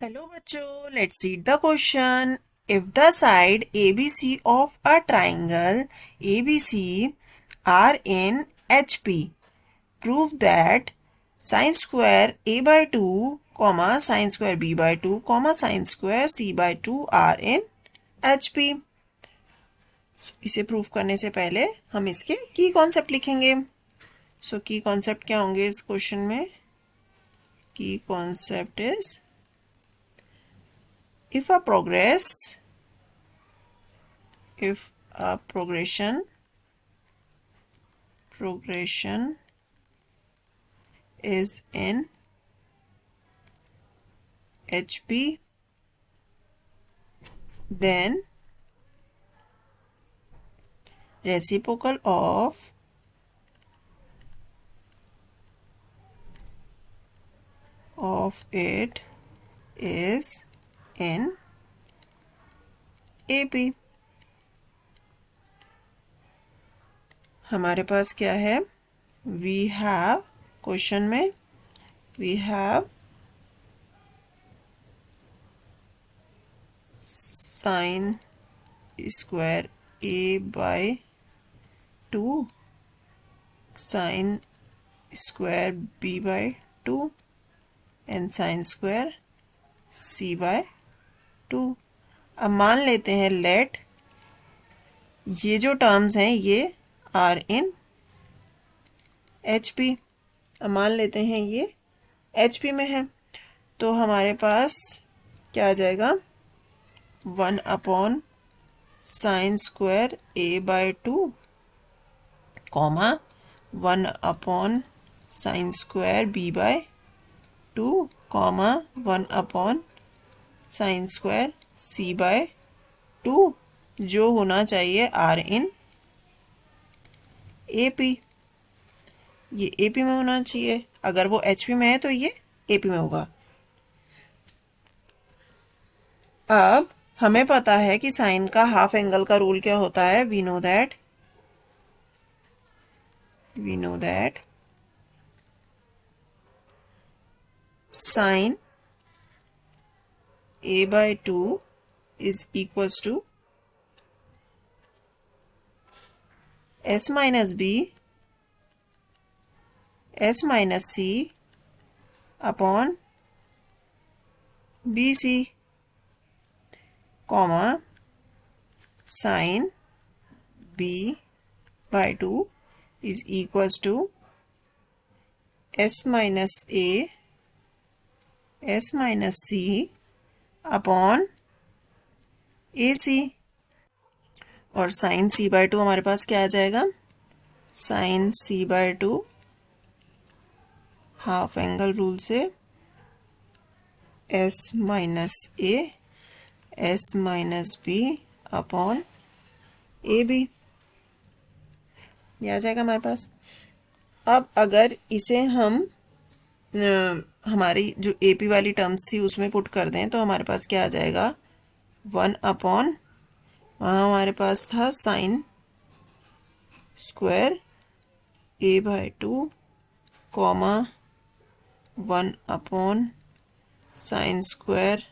Hello बच्चों, let's read the question. If the side ABC of a triangle ABC are in HP, prove that sin square A by 2, sin square B by 2, sin square C by 2 are in HP. इसे prove करने से पहले हम इसके की concept लिखेंगे. की concept क्या होंगे इस क्वेश्चन में? की concept is if a progression is in HP, then reciprocal of it is in AP. हमारे पास क्या है? We have क्वेश्चन में we have sin square A by 2, sin square B by 2 and sin square C by 2. अब मान लेते हैं late ये जो टर्म्स हैं ये आर इन HP. अब मान लेते हैं ये HP में है तो हमारे पास क्या आ जाएगा? 1 upon sine square A by 2 comma 1 upon sine square B by 2 comma 1 upon sine square C by 2 जो होना चाहिए आर इन AP. ये AP में होना चाहिए. अगर वो HP में है तो ये AP में होगा. अब हमें पता है कि साइन का हाफ एंगल का रूल क्या होता है. We know that sine A by 2 is equals to S minus B S minus C upon BC, comma sin B by 2 is equals to S minus A S minus C upon AC. और sine C by 2 हमारे पास क्या आ जाएगा? Sine C by 2 half angle rule से S minus A S minus B upon AB ये आ जाएगा हमारे पास. अब अगर इसे हम हमारी जो AP वाली टर्म्स थी उसमें पुट कर दें तो हमारे पास क्या आ जाएगा? 1 अपॉन वहाँ हमारे पास था sine square A by 2 comma 1 upon sine square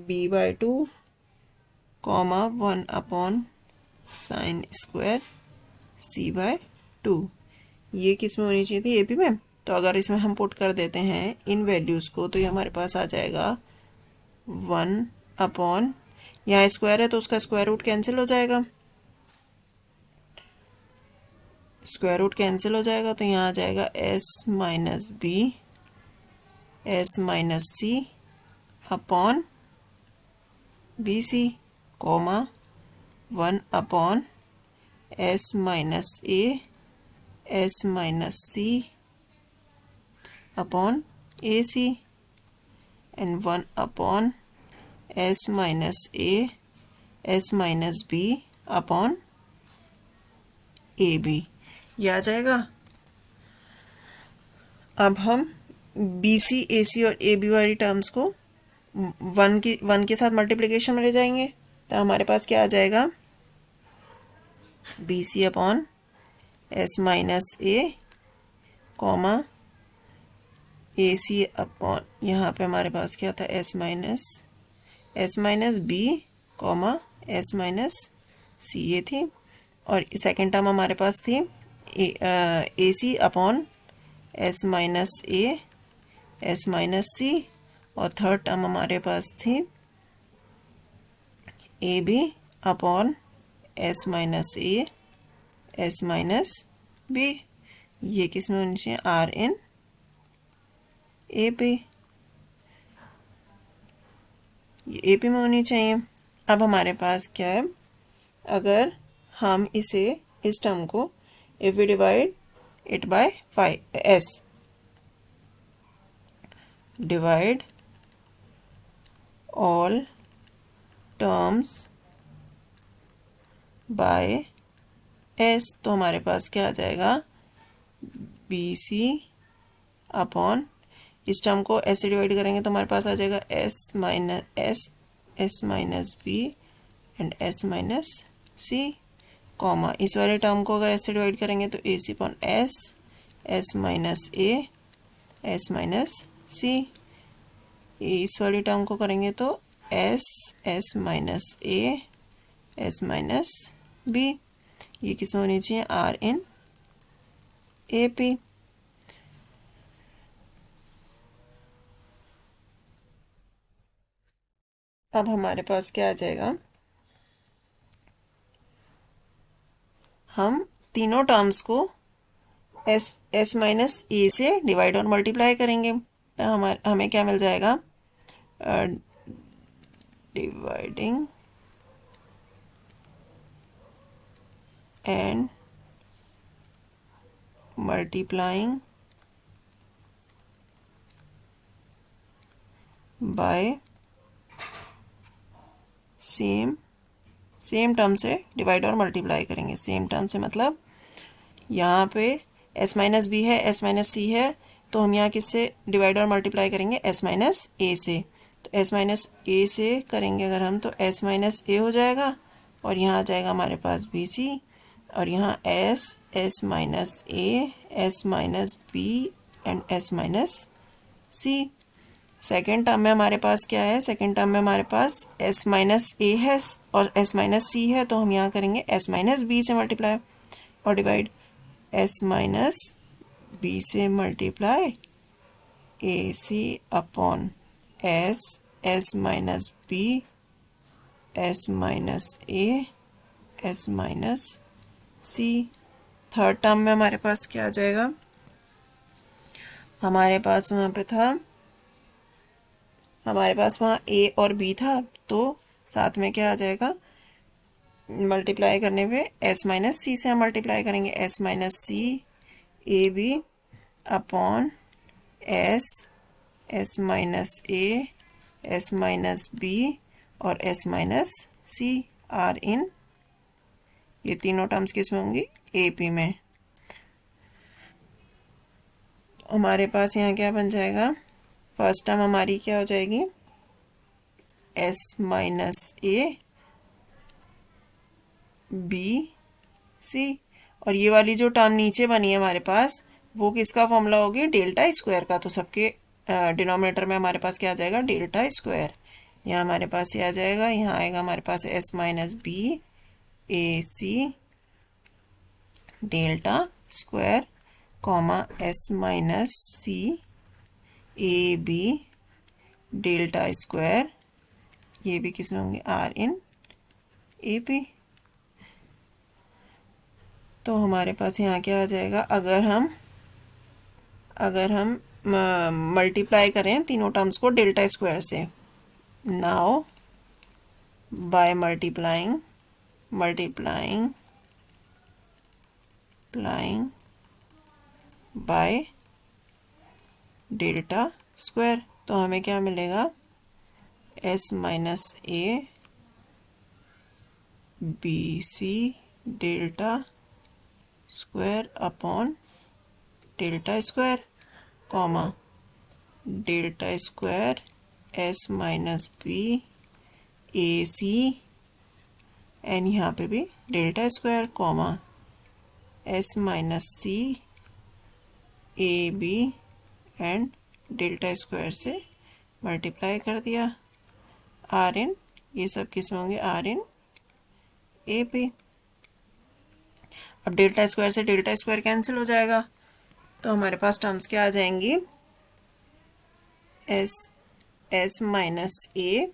B by 2 comma 1 upon sine square C by 2. ये किस में होनी चाहिए थी? AP में. तो अगर इसमें हम पुट कर देते हैं इन वैल्यूज़ को तो ये हमारे पास आ जाएगा 1 अपॉन यहाँ स्क्वायर है तो उसका स्क्वायर रूट कैंसिल हो जाएगा. स्क्वायर रूट कैंसिल हो जाएगा तो यहाँ आ जाएगा S minus B S minus C upon BC comma 1 upon S minus A S minus C upon AC and 1 upon S minus A S minus B upon AB. ये आ जाएगा. अब हम BC AC और AB वाली terms को 1 के साथ multiplication में ले जाएंगे तो हमारे पास क्या आ जाएगा? BC upon S minus A comma A C upon, यहाँ पे हमारे पास क्या था, S minus B comma S minus C, ये थी। और सेकेंड टर्म हमारे पास थी A C upon S minus A S minus C, और थर्ड टर्म हमारे पास थी A B upon S minus A S minus B. ये किस में होनी चाहिए, आर इन ए पी, ये ए पी में होनी चाहिए। अब हमारे पास क्या है, अगर हम इसे, इस टर्म को, if we divide it by 5s, divide all terms by s, तो हमारे पास क्या आ जाएगा, बी सी अपॉन, इस टर्म को s से डिवाइड करेंगे तो हमारे पास आ जाएगा S minus B and S minus C, comma इस वाले टर्म को अगर s से डिवाइड करेंगे तो A C upon S minus A S minus C, इस वाली टर्म को करेंगे तो S minus A S minus B. ये किस में होनी चाहिए, आर इन ए पी। अब हमारे पास क्या आ जाएगा, हम तीनों टर्म्स को एस माइनस ए से डिवाइड और मल्टीप्लाई करेंगे, तो हमें क्या मिल जाएगा, dividing and multiplying by same term से डिवाइड और मल्टीप्लाई करेंगे। सेम टर्म से मतलब यहाँ पे s माइनस बी है, s माइनस सी है, तो हम यहाँ किससे डिवाइड और मल्टीप्लाई करेंगे, s माइनस ए से। तो s माइनस ए से करेंगे अगर हम, तो s माइनस ए हो जाएगा, और यहाँ आ जाएगा हमारे पास बी सी, और यहाँ s minus A s minus B and s minus C. Second term में हमारे पास क्या है, सेकेंड टर्म में हमारे पास s माइनस ए है और s माइनस सी है, तो हम यहाँ करेंगे s माइनस बी से मल्टीप्लाई और डिवाइड, s माइनस बी से multiply A C upon S minus B S minus A S minus C. Third term में हमारे पास क्या आ जाएगा, हमारे पास वहाँ पे था, हमारे पास वहाँ a और b था, तो साथ में क्या आ जाएगा, मल्टीप्लाई करने पे s माइनस सी से हम मल्टीप्लाई करेंगे, s minus C A B upon S minus A S minus B और s minus C, are in, ये तीनों टर्म्स किस में होंगी, ए पी में। हमारे पास यहाँ क्या बन जाएगा, फर्स्ट टर्म हमारी क्या हो जाएगी, s minus A B C, और ये वाली जो टर्म नीचे बनी है हमारे पास, वो किसका फॉर्मूला होगी, डेल्टा स्क्वायर का। तो सबके डिनोमिनेटर में हमारे पास क्या आ जाएगा, डेल्टा स्क्वायर। यहाँ हमारे पास ये आ जाएगा, यहाँ आएगा हमारे पास s minus B A C delta square comma s minus C A B delta square, ये भी किस में होंगे, आर इन ए पी। तो हमारे पास यहाँ क्या आ जाएगा, अगर हम मल्टीप्लाई करें तीनों टर्म्स को डेल्टा स्क्वायर से, now by multiplying by delta square, तो हमें क्या मिलेगा, s minus A B C delta square upon delta square comma delta square s minus B A C and यहाँ पे भी delta square comma s minus C A B and delta square से multiply कर दिया, are in, ये सब किस में होंगे, आर इन ए पे। अब डेल्टा स्क्वायर से डेल्टा स्क्वायर कैंसिल हो जाएगा, तो हमारे पास टर्म्स क्या आ जाएंगी, S minus A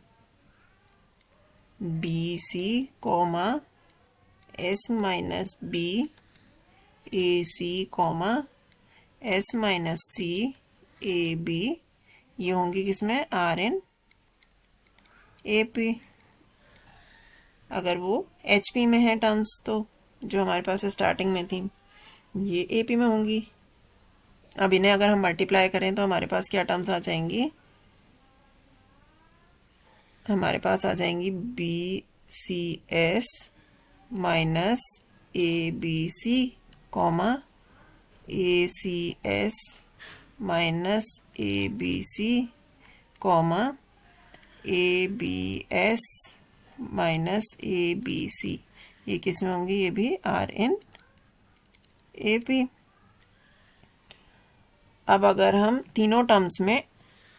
B C comma S minus B A C comma S minus C A B, ये होंगी किसमें, आर इन ए पी। अगर वो एच पी में है टर्म्स, तो जो हमारे पास स्टार्टिंग में थी ये ए पी में होंगी। अब इन्हें अगर हम मल्टीप्लाई करें तो हमारे पास क्या टर्म्स आ जाएंगी, हमारे पास आ जाएंगी B C S minus A B C comma A C S minus A B C comma A B S minus A B C, ये किस में होंगी, ये भी आर इन ए पी। अब अगर हम तीनों टर्म्स में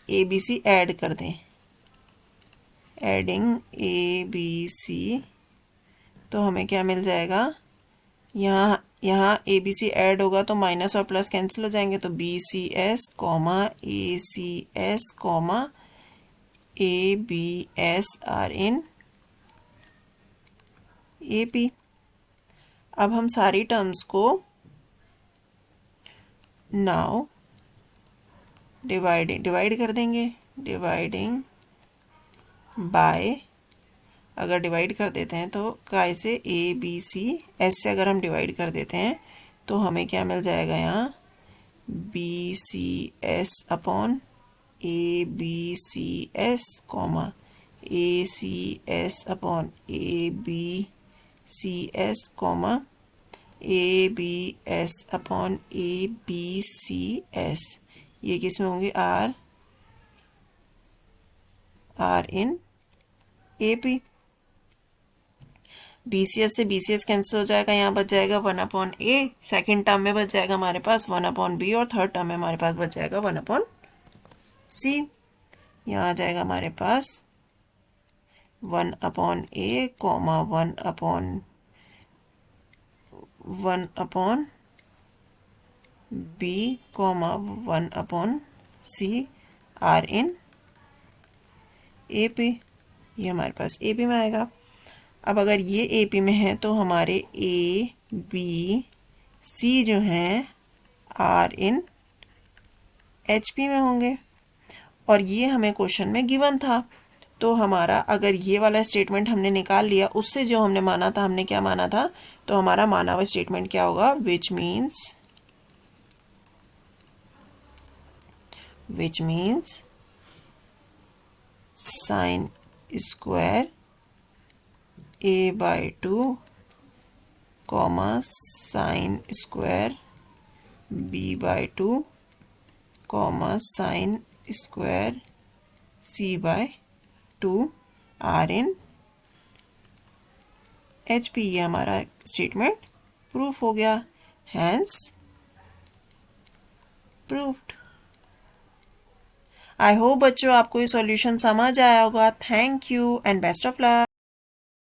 ए बी सी ऐड कर दें, एडिंग ए बी सी, तो हमें क्या मिल जाएगा, यहाँ ए बी सी ऐड होगा तो माइनस और प्लस कैंसिल हो जाएंगे, तो B C S comma A C S comma A B S are in A P. अब हम सारी टर्म्स को नाउ डिवाइड कर देंगे, डिवाइडिंग बाय, अगर डिवाइड कर देते हैं तो काय से, ए बी सी, एस से अगर हम डिवाइड कर देते हैं तो हमें क्या मिल जाएगा, यहाँ B C S upon A B C S comma A C S upon A B C S comma A B S upon A B C S, ये किस में होंगे, are in A P. B C S से B C S cancel हो जाएगा, यहाँ बच जाएगा 1 अपॉन ए, सेकेंड टर्म में बच जाएगा हमारे पास 1 अपॉन बी, और थर्ड टर्म में हमारे पास बच जाएगा 1 अपॉन सी। यहाँ आ जाएगा हमारे पास 1 upon A comma 1 upon B comma 1 upon C, are in A P, ये हमारे पास ए पी में आएगा। अब अगर ये ए पी में है तो हमारे ए बी सी जो हैं आर इन एच पी में होंगे, और ये हमें क्वेश्चन में गिवन था, तो हमारा अगर ये वाला स्टेटमेंट हमने निकाल लिया, उससे जो हमने माना था, हमने क्या माना था, तो हमारा माना हुआ स्टेटमेंट क्या होगा, which means sine square a by 2 comma sine square b by 2 comma sine square c by 2 are in H P. ये हमारा स्टेटमेंट प्रूफ हो गया, हैंस प्रूफ्ड। आई होप बच्चों आपको ये सॉल्यूशन समझ आया होगा। Thank you and best of luck.